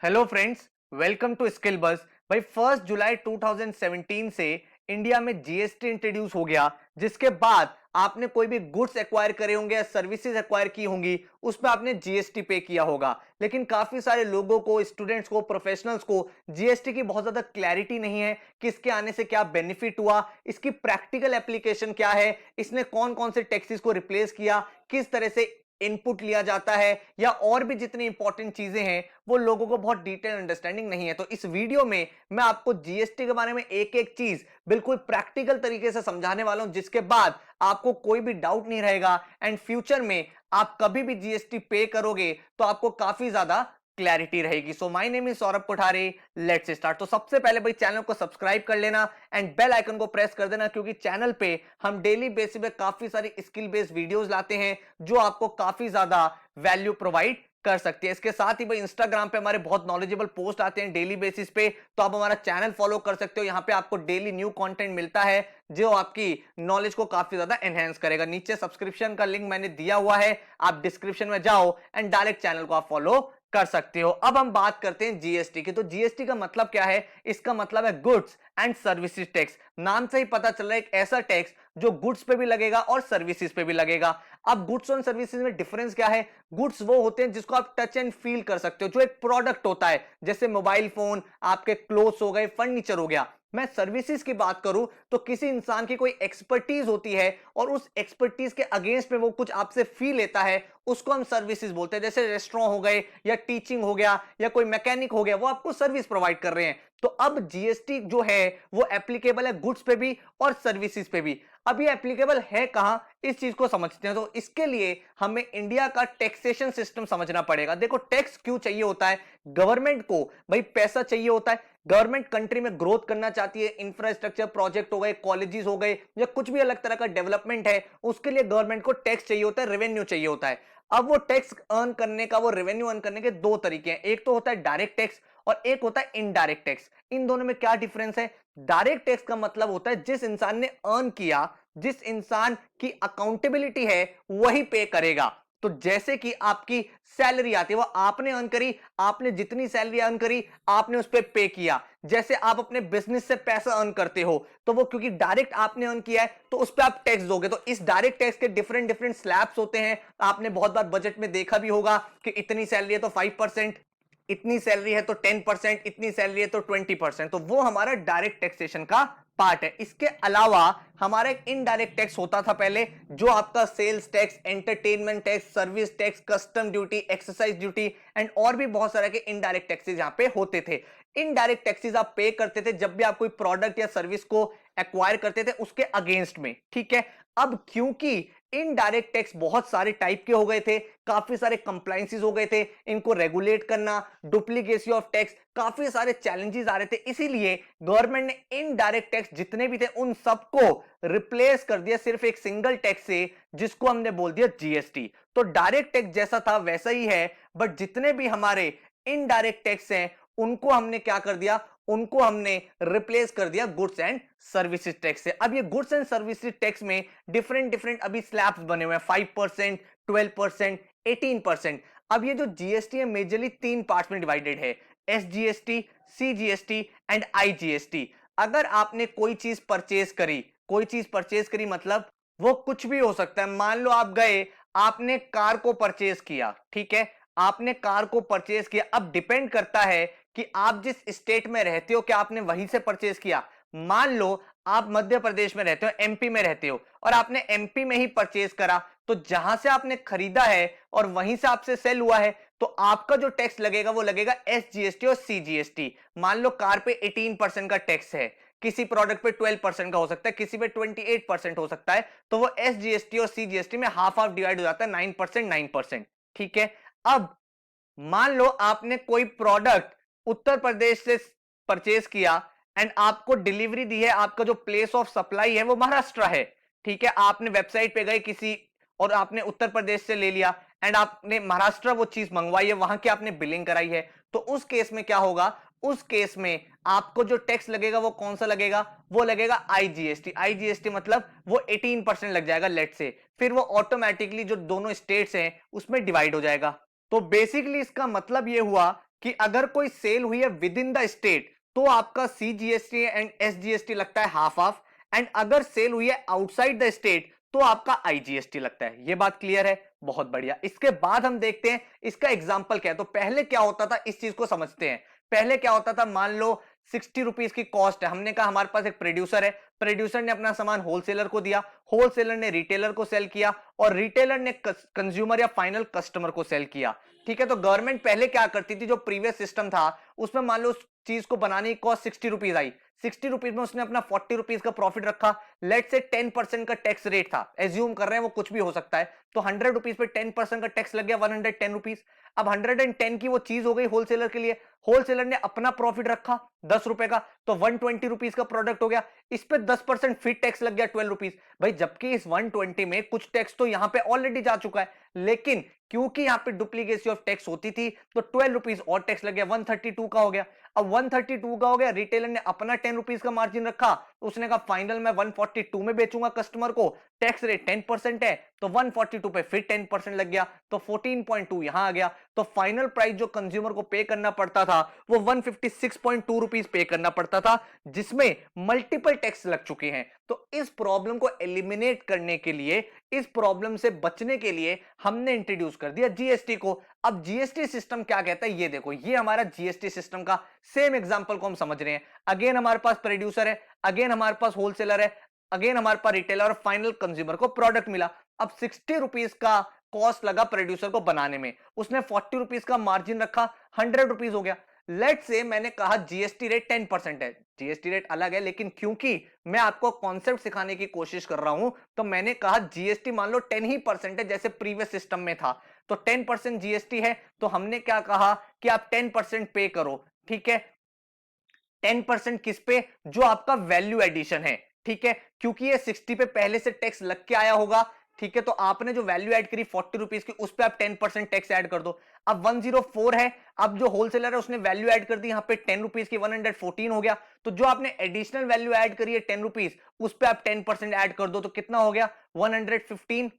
Hello friends, welcome to skill bus. भाई 1 जुलाई 2017 से India में जीएसटी इंट्रोड्यूस हो गया, जिसके बाद आपने कोई भी गुड्स एक्वायर करे होंगे या सर्विसेज एक्वायर की होंगी, उसमें आपने जीएसटी पे किया होगा। लेकिन काफी सारे लोगों को, स्टूडेंट्स को, प्रोफेशनल्स को जीएसटी की बहुत ज्यादा क्लैरिटी नहीं है कि इसके आने से क्या बेनिफिट हुआ, इसकी प्रैक्टिकल एप्लीकेशन क्या है, इसने कौन कौन से टैक्सेस को रिप्लेस किया, किस तरह से इनपुट लिया जाता है, या और भी जितनी इंपॉर्टेंट चीजें हैं वो लोगों को बहुत डिटेल अंडरस्टैंडिंग नहीं है। तो इस वीडियो में मैं आपको जीएसटी के बारे में एक एक चीज बिल्कुल प्रैक्टिकल तरीके से समझाने वाला हूं, जिसके बाद आपको कोई भी डाउट नहीं रहेगा एंड फ्यूचर में आप कभी भी जीएसटी पे करोगे तो आपको काफी ज्यादा क्लैरिटी रहेगी। So my name is Saurabh Kothare, let's start. तो सबसे पहले भाई चैनल को सब्सक्राइब कर लेना एंड बेल आइकन को प्रेस कर देना, क्योंकि चैनल पे हम डेली बेसिस पे काफी सारी स्किल बेस्ड वीडियोस लाते हैं जो आपको काफी ज्यादा वैल्यू प्रोवाइड कर सकती है। इसके साथ ही भाई इंस्टाग्राम पे हमारे बहुत नॉलेजेबल पोस्ट आते हैं डेली बेसिस पे, तो आप हमारा चैनल फॉलो कर सकते हो। यहाँ पे आपको डेली न्यू कंटेंट मिलता है जो आपकी नॉलेज को काफी ज्यादा एनहेंस करेगा। नीचे सब्सक्रिप्शन का लिंक मैंने दिया हुआ है, आप डिस्क्रिप्शन में जाओ एंड डायरेक्ट चैनल को आप फॉलो कर सकते हो। अब हम बात करते हैं जीएसटी की। तो जीएसटी का मतलब क्या है? इसका मतलब है गुड्स एंड सर्विसेज टैक्स। नाम से ही पता चल रहा है एक ऐसा टैक्स जो गुड्स पे भी लगेगा और सर्विसेज पे भी लगेगा। अब गुड्स और सर्विसेज में डिफरेंस क्या है? गुड्स वो होते हैं जिसको आप टच एंड फील कर सकते हो, जो एक प्रोडक्ट होता है, जैसे मोबाइल फोन, आपके क्लोथ्स हो गए, फर्नीचर हो गया। मैं सर्विसेज की बात करूं तो किसी इंसान की कोई एक्सपर्टीज होती है और उस एक्सपर्टीज के अगेंस्ट में वो कुछ आपसे फी लेता है, उसको हम सर्विसेज बोलते हैं। जैसे रेस्टोरेंट हो गए या टीचिंग हो गया या कोई मैकेनिक हो गया, वो आपको सर्विस प्रोवाइड कर रहे हैं। तो अब जीएसटी जो है वो एप्लीकेबल है गुड्स पे भी और सर्विसेज पे भी। अब ये एप्लीकेबल है कहां, इस चीज को समझते हैं। तो इसके लिए हमें इंडिया का टैक्सेशन सिस्टम समझना पड़ेगा। देखो, टैक्स क्यों चाहिए होता है? गवर्नमेंट को भाई पैसा चाहिए होता है। गवर्नमेंट कंट्री में ग्रोथ करना चाहती है, इंफ्रास्ट्रक्चर प्रोजेक्ट हो गए, कॉलेजेस हो गए, या कुछ भी अलग तरह का डेवलपमेंट है, उसके लिए गवर्नमेंट को टैक्स चाहिए होता है, रेवेन्यू चाहिए होता है। अब वो टैक्स अर्न करने का, वो रेवेन्यू अर्न करने के दो तरीके हैं। एक तो होता है डायरेक्ट टैक्स और एक होता है इनडायरेक्ट टैक्स। इन दोनों में क्या डिफरेंस है? डायरेक्ट टैक्स का मतलब होता है जिस इंसान ने अर्न किया, जिस इंसान की अकाउंटेबिलिटी है, वही पे करेगा। तो जैसे कि आपकी सैलरी आती है, वो आपने अर्न करी, आपने जितनी सैलरी अर्न करी आपने उस पर पे किया। जैसे आप अपने बिजनेस से पैसा अर्न करते हो, तो वो क्योंकि डायरेक्ट आपने अर्न किया है तो उस पर आप टैक्स दोगे। तो इस डायरेक्ट टैक्स के डिफरेंट डिफरेंट स्लैब्स होते हैं। आपने बहुत बार बजट में देखा भी होगा कि इतनी सैलरी है तो 5%, इतनी सैलरी है तो 10%, इतनी सैलरी है तो 20%। तो वो हमारा डायरेक्ट टैक्सेशन का पार्ट है। इसके अलावा हमारा एक इनडायरेक्ट टैक्स होता था पहले, जो आपका sales tax, entertainment tax, service tax, custom duty, excise duty and और भी बहुत सारे के इनडायरेक्ट टैक्सेस यहां पे होते थे। इनडायरेक्ट टैक्सेस आप पे करते थे जब भी आप कोई प्रोडक्ट या सर्विस को एक्वायर करते थे उसके अगेंस्ट में, ठीक है। अब क्योंकि इनडायरेक्ट टैक्स बहुत सारे टाइप के हो गए थे, काफी सारे कंप्लायंसेस हो गए थे, इनको रेगुलेट करना, डुप्लीकेसी ऑफ टैक्स, काफी सारे चैलेंजेस आ रहे थे, इसीलिए गवर्नमेंट ने इनडायरेक्ट टैक्स जितने भी थे उन सबको रिप्लेस कर दिया सिर्फ एक सिंगल टैक्स से, जिसको हमने बोल दिया जीएसटी। तो डायरेक्ट टैक्स जैसा था वैसा ही है, बट जितने भी हमारे इनडायरेक्ट टैक्स हैं उनको हमने क्या कर दिया? उनको हमने रिप्लेस कर दिया गुड्स एंड सर्विसेज टैक्स से। अब ये गुड्स एंड सर्विसेज टैक्स में डिफरेंट डिफरेंट अभी स्लैब्स बने हुए हैं, 5%, 12%, 18%। अब ये जो जीएसटी है मेजरली तीन पार्ट्स में डिवाइडेड है, एसजीएसटी, सीजीएसटी एंड आईजीएसटी। अगर आपने कोई चीज परचेज करी, कोई चीज परचेज करी मतलब वो कुछ भी हो सकता है। मान लो आप गए, आपने कार को परचेज किया, ठीक है, आपने कार को परचेज किया। अब डिपेंड करता है कि आप जिस स्टेट में रहते हो क्या आपने वहीं से परचेज किया। मान लो आप मध्य प्रदेश में रहते हो, एमपी में रहते हो, और आपने एमपी में ही परचेज करा, तो जहां से आपने खरीदा है और वहीं से आपसे सेल हुआ है, तो आपका जो टैक्स लगेगा वो लगेगा एसजीएसटी और सीजीएसटी। मान लो कार पे 18% का टैक्स है, किसी प्रोडक्ट पे 12% का हो सकता है, किसी पे 28% हो सकता है, तो वो एसजीएसटी और सीजीएसटी में हाफ हाफ डिवाइड हो जाता है, 9%, 9%, ठीक है। अब मान लो आपने कोई प्रोडक्ट उत्तर प्रदेश से परचेज किया एंड आपको डिलीवरी दी है, आपका जो प्लेस ऑफ सप्लाई है वो महाराष्ट्र है, ठीक है। आपने वेबसाइट पे गए किसी और आपने उत्तर प्रदेश से ले लिया एंड आपने महाराष्ट्र वो चीज मंगवाई है, वहां की आपने बिलिंग कराई है, तो उस केस में क्या होगा? उस केस में आपको जो टैक्स लगेगा वो कौन सा लगेगा? वो लगेगा आईजीएसटी। आईजीएसटी मतलब वो 18% लग जाएगा लेट से, फिर वो ऑटोमेटिकली जो दोनों स्टेट्स हैं उसमें डिवाइड हो जाएगा। तो बेसिकली इसका मतलब ये हुआ कि अगर कोई सेल हुई है विद इन द स्टेट तो आपका सीजीएसटी एंड एसजीएसटी लगता है हाफ हाफ, एंड अगर सेल हुई है आउटसाइड द स्टेट तो आपका आईजीएसटी लगता है। ये बात क्लियर है? बहुत बढ़िया। इसके बाद हम देखते हैं इसका एग्जांपल क्या है। तो पहले क्या होता था इस चीज को समझते हैं। पहले क्या होता था, मान लो 60 रुपीज की कॉस्ट है, हमने कहा हमारे पास एक प्रोड्यूसर है, प्रोड्यूसर ने अपना सामान होलसेलर को दिया, होलसेलर ने रिटेलर को सेल किया और रिटेलर ने कंज्यूमर या फाइनल कस्टमर को सेल किया। ठीक है, तो गवर्नमेंट पहले क्या करती थी, जो प्रीवियस सिस्टम था उसमें मान लो उस चीज को बनाने की कॉस्ट 60 रुपीज आई, 60 रुपीज में उसने अपना 40 रुपीज का प्रॉफिट रखा। लेट से 10% का टैक्स रेट था, एज्यूम कर रहे हैं वो कुछ भी हो सकता है, तो 100 रुपीज पे 10% का टैक्स लग गया 110 रुपीज। अब 110 की वो चीज हो गई होलसेलर के लिए, होलसेलर ने अपना प्रॉफिट रखा 10 रुपए का, तो 120 रुपीज का प्रोडक्ट हो गया। इस पे 10% फिर टैक्स लग गया 12 रुपीज। भाई जबकि इस 120 में कुछ टैक्स तो यहां पे ऑलरेडी जा चुका है, लेकिन क्योंकि यहां पे डुप्लीकेसी ऑफ टैक्स होती थी तो 12 रुपीज और टैक्स लग गया, 132 का हो गया। अब 132 का हो गया, रिटेलर ने अपना 10 रुपीज का मार्जिन रखा, उसने कहा फाइनल में 142 में बेचूंगा कस्टमर को, टैक्स रेट 10% है, तो 142 पे फिर 10% लग गया, तो 14.2 यहां आ गया। तो फाइनल प्राइस जो कंज्यूमर को पे करना पड़ता था वो 156.2 रुपीज पे करना पड़ता था, जिसमें मल्टीपल टैक्स लग चुके हैं। तो इस प्रॉब्लम को एलिमिनेट करने के लिए, इस प्रॉब्लम से बचने के लिए हमने इंट्रोड्यूस कर दिया जीएसटी को। अब जीएसटी सिस्टम क्या कहता है, ये देखो, ये हमारा जीएसटी सिस्टम का सेम एग्जांपल को हम समझ रहे हैं। अगेन हमारे पास प्रोड्यूसर है, अगेन हमारे पास होलसेलर है, अगेन हमारे पास रिटेलर और फाइनल कंज्यूमर को प्रोडक्ट मिला। अब 60 रुपीज का कॉस्ट लगा प्रोड्यूसर को बनाने में, उसने 40 रुपीज का मार्जिन रखा, 100 रुपीज हो गया। लेट से मैंने कहा जीएसटी रेट 10% है, जीएसटी रेट अलग है, लेकिन क्योंकि मैं आपको कॉन्सेप्ट सिखाने की कोशिश कर रहा हूं तो मैंने कहा जीएसटी मान लो 10 ही परसेंट है, जैसे प्रीवियस सिस्टम में था। तो 10% जीएसटी है, तो हमने क्या कहा कि आप 10% पे करो। ठीक है, 10% किस पे, जो आपका वैल्यू एडिशन है। ठीक है, क्योंकि ये 60 पे पहले से टैक्स लग के आया होगा। ठीक है, तो आपने जो वैल्यू ऐड करी 40 रुपीज की, उस पे आप 10% टैक्स ऐड कर दो। अब 104 है, अब जो होलसेलर है उसने वैल्यू ऐड कर दी यहां पे 10 रुपीज की, 114 हो गया। तो जो आपने एडिशनल वैल्यू ऐड करी है 10 रुपीज, उस पे आप 10% ऐड कर दो, तो कितना हो गया 115।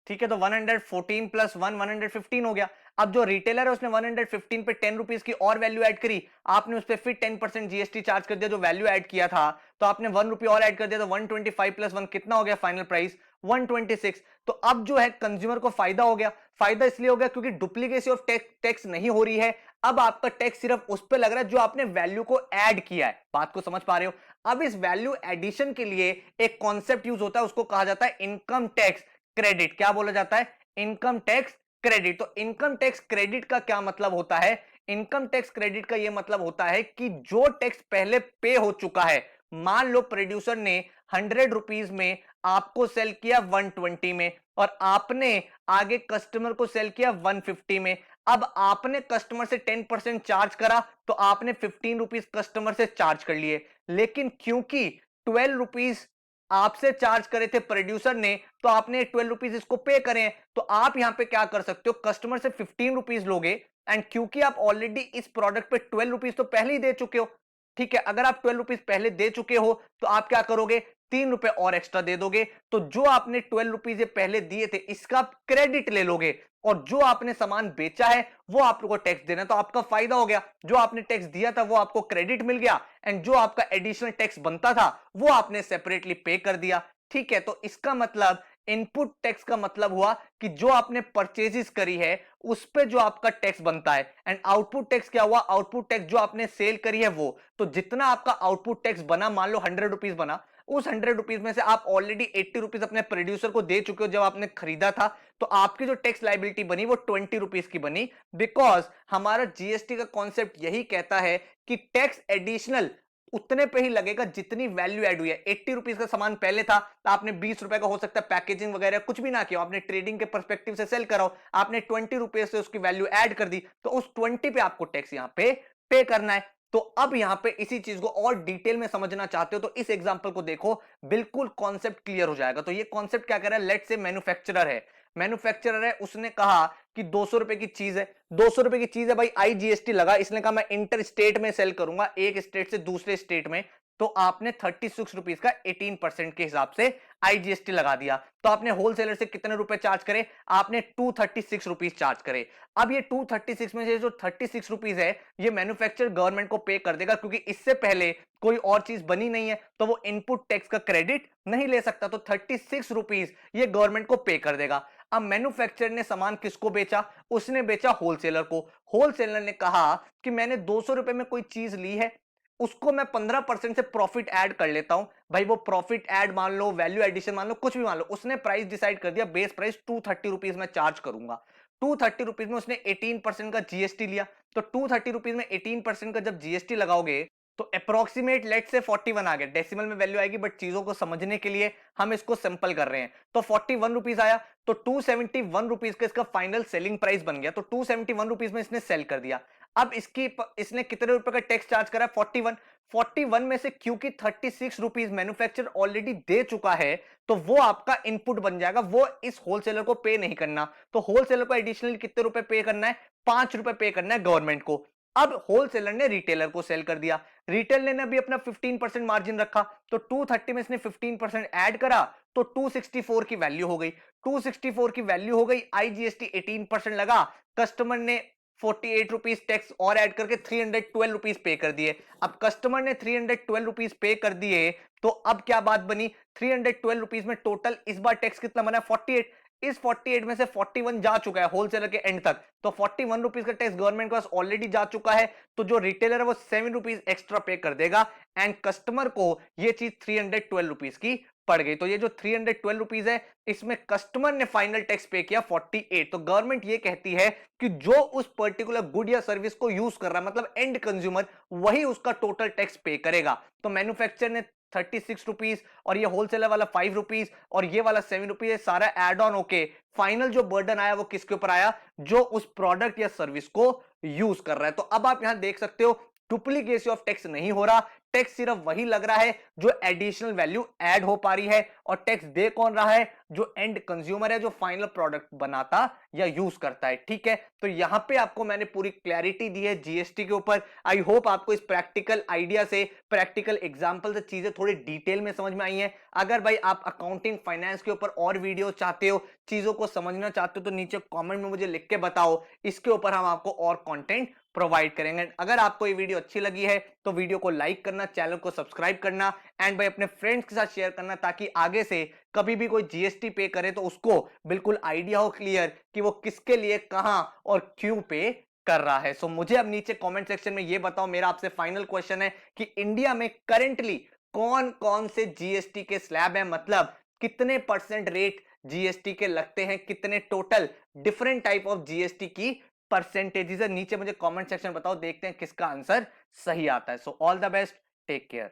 ठीक है, तो 114 प्लस 1 115 हो गया। अब जो रिटेलर है उसने 115 पे 10 रुपीज की और वैल्यू ऐड करी, आपने उस पर फिर 10% जीएसटी चार्ज कर दिया जो वैल्यू ऐड किया था, तो आपने 1 रुपये और ऐड कर दिया, तो 125 प्लस 1 कितना हो गया फाइनल प्राइस 126। तो अब जो है कंज्यूमर को फायदा हो गया। फायदा इसलिए हो गया क्योंकि डुप्लीकेसी ऑफ टैक्स नहीं हो रही है। अब आपका टैक्स सिर्फ उस पर लग रहा है जो आपने वैल्यू को ऐड किया है। बात को समझ पा रहे हो? अब इस वैल्यू एडिशन के लिए एक कॉन्सेप्ट यूज होता है, उसको कहा जाता है इनकम टैक्स क्रेडिट। क्या बोला जाता है? Income tax credit. तो इनकम टैक्स क्रेडिट का क्या मतलब होता है? इनकम टैक्स क्रेडिट का यह मतलब होता है कि जो टैक्स पहले पे हो चुका है, मान लो प्रोड्यूसर ने 100 रुपीज में आपको सेल किया 120 में, और आपने आगे कस्टमर को सेल किया 150 में। अब आपने कस्टमर से 10% चार्ज करा, तो आपने 15 रुपीज कस्टमर से चार्ज कर लिए। लेकिन क्योंकि 12 रुपीज आपसे चार्ज करे थे प्रोड्यूसर ने, तो आपने 12 रुपीज इसको पे करें। तो आप यहां पे क्या कर सकते हो, कस्टमर से 15 रुपीज लोगे, एंड क्योंकि आप ऑलरेडी इस प्रोडक्ट पे 12 रुपीज तो पहले ही दे चुके हो। ठीक है, अगर आप 12 रुपीज पहले दे चुके हो तो आप क्या करोगे, 3 रुपए और एक्स्ट्रा दे दोगे। तो जो आपने 12 रुपीज पहले दिए थे इसका क्रेडिट ले लोगे, और जो आपने सामान बेचा है वो आपको टैक्स देना है। तो आपका फायदा हो गया, जो आपने टैक्स दिया था वो आपको क्रेडिट मिल गया, एंड जो आपका एडिशनल टैक्स बनता था वो आपने सेपरेटली पे कर दिया। ठीक है, तो इसका मतलब इनपुट टैक्स का मतलब हुआ कि जो आपने परचेजेस करी है उस पे जो आपका टैक्स बनता है, एंड आउटपुट टैक्स क्या हुआ, आउटपुट टैक्स जो आपने सेल करी है वो। तो जितना आपका आउटपुट टैक्स बना, मान लो 100 रुपीज बना, उस 100 रुपीज में से आप ऑलरेडी 80 रुपीज अपने प्रोड्यूसर को दे चुके हो जब आपने खरीदा था, तो आपकी जो टैक्स लायबिलिटी बनी वो 20 रुपीज की बनी। बिकॉज हमारा जीएसटी का कॉन्सेप्ट यही कहता है कि टैक्स एडिशनल उतने पे ही लगेगा जितनी वैल्यू ऐड हुई है। 80 रुपीज का सामान पहले था, तो आपने 20 रुपए का हो सकता है पैकेजिंग वगैरह कुछ भी ना किया, आपने ट्रेडिंग के पर्सपेक्टिव से सेल कराओ, आपने 20 रुपए से उसकी वैल्यू ऐड कर दी, तो उस 20 पे आपको टैक्स यहां पे करना है। तो अब यहां पे इसी चीज को और डिटेल में समझना चाहते हो तो इस एग्जांपल को देखो, बिल्कुल कॉन्सेप्ट क्लियर हो जाएगा। तो ये कॉन्सेप्ट क्या कह रहा है, लेट से मैन्युफैक्चरर है, मैन्युफैक्चरर है, उसने कहा कि 200 रुपए की चीज है, 200 रुपए की चीज है भाई, आईजीएसटी लगा, इसने कहा मैं इंटर स्टेट में सेल करूंगा, एक स्टेट से दूसरे स्टेट में। तो आपने 36 रुपीज का 18% के हिसाब से आईजीएसटी लगा दिया। तो आपने होलसेलर से कितने रुपए चार्ज करे? आपने 236 रुपीज चार्ज करे। अब ये 236 में से जो 36 रुपीज है ये मैन्युफैक्चरर गवर्नमेंट को पे कर देगा, क्योंकि इससे पहले कोई और चीज बनी नहीं है तो वो इनपुट टैक्स का क्रेडिट नहीं ले सकता। तो 36 रुपीज ये गवर्नमेंट को पे कर देगा। अब मैन्युफैक्चरर ने सामान किसको बेचा? उसने बेचा होलसेलर को। होलसेलर ने कहा कि मैंने 200 रुपए में कोई चीज ली है, उसको मैं 15% से प्रॉफिट ऐड कर लेता हूं। भाई वो प्रॉफिट ऐड मान लो, वैल्यू एडिशन मान लो, कुछ भी मान लो, उसने प्राइस डिसाइड कर दिया, बेस प्राइस 230 रुपीज में चार्ज करूंगा। 230 रुपीज में उसने 18% का जीएसटी लिया। तो 230 रुपीज में 18% का जब जीएसटी लगाओगे तो अप्रोक्सीमेट लेट से 41 आ गया। डेसिमल में वैल्यू आएगी बट चीजों को समझने के लिए हम इसको सिंपल कर रहे हैं। तो 41 रुपीज आया। तो 271 रुपीज का इसका फाइनल सेलिंग प्राइस बन गया। तो 271 रुपीज में इसने सेल कर दिया। अब इसने कितने रुपए का टैक्स चार्ज करा? 41। 41 में से क्योंकि 36 रुपीज मैन्युफैक्चरर ऑलरेडी दे चुका है तो वो आपका इनपुट बन जाएगा, वो इस होलसेलर को पे नहीं करना। तो होलसेलर को एडिशनली कितने रुपए पे करना है? 5 रुपए पे करना है गवर्नमेंट को। अब होलसेलर ने रिटेलर को सेल कर दिया। रिटेलर ने भी अपना 15% मार्जिन रखा। तो 230 में इसने 15% ऐड करा तो 264 की वैल्यू हो गई। 264 की वैल्यू हो गई। आईजीएसटी 18% लगा। कस्टमर ने 48 रुपीज टैक्स और ऐड करके 312 रुपीज पे कर दिए। अब कस्टमर ने 312 रुपीज पे कर दिए तो अब क्या बात बनी? 312 रुपीज में टोटल इस बार टैक्स कितना बना? 48। इस 48 में से 41 जा चुका है होलसेलर के एंड तक। तो 41 रुपीज का टैक्स गवर्नमेंट के पास ऑलरेडी जा चुका है। तो जो रिटेलर है वो 7 रुपीज एक्स्ट्रा पे कर देगा एंड कस्टमर को ये चीज 312 रुपीज की पड़ गई। तो ये जो 312 रुपीज है इसमें कस्टमर ने फाइनल टैक्स पे किया 48। तो गवर्नमेंट ये कहती है कि जो उस पर्टिकुलर गुड या सर्विस को यूज कर रहा है, मतलब एंड कंज्यूमर, वही उसका टोटल टैक्स पे करेगा। तो मैन्युफैक्चरर ने 36 रुपीज और ये होलसेलर वाला 5 रुपीज और ये वाला 7 रुपीज, सारा एड ऑन होके फाइनल जो बर्डन आया वो किसके ऊपर आया? जो उस प्रोडक्ट या सर्विस को यूज कर रहा है। तो अब आप यहां देख सकते हो डुप्लीकेसी ऑफ टैक्स नहीं हो रहा। टैक्स सिर्फ वही लग रहा है जो एडिशनल वैल्यू ऐड हो पा रही है। और टैक्स दे कौन रहा है? जो एंड कंज्यूमर है, जो फाइनल प्रोडक्ट बनाता या यूज करता है। ठीक है, तो यहां पे आपको मैंने पूरी क्लैरिटी दी है जीएसटी के ऊपर। आई होप आपको इस प्रैक्टिकल आइडिया से, प्रैक्टिकल एग्जांपल से चीजें थोड़ी डिटेल में समझ में आई हैं। अगर भाई आप अकाउंटिंग फाइनेंस के ऊपर और वीडियो चाहते हो, चीजों को समझना चाहते हो, तो नीचे कमेंट में मुझे लिख के बताओ। इसके ऊपर हम आपको और कंटेंट प्रोवाइड करेंगे। अगर आपको ये वीडियो अच्छी लगी है तो वीडियो को लाइक करना, चैनल को सब्सक्राइब करना एंड भाई अपने फ्रेंड्स के साथ शेयर करना, ताकि आगे से कभी भी कोई जीएसटी पे करे तो उसको बिल्कुल आइडिया हो क्लियर कि वो किसके लिए, कहां और क्यों पे कर रहा है। सो मुझे अब नीचे कमेंट सेक्शन में ये बताओ, मेरा आपसे फाइनल क्वेश्चन है कि इंडिया में करेंटली कौन कौन से जीएसटी के स्लैब है, मतलब कितने परसेंट रेट जीएसटी के लगते हैं, कितने total different type of GST की परसेंटेजेस है। नीचे मुझे कमेंट सेक्शन में बताओ, देखते हैं किसका आंसर सही आता है। So all the best, take care.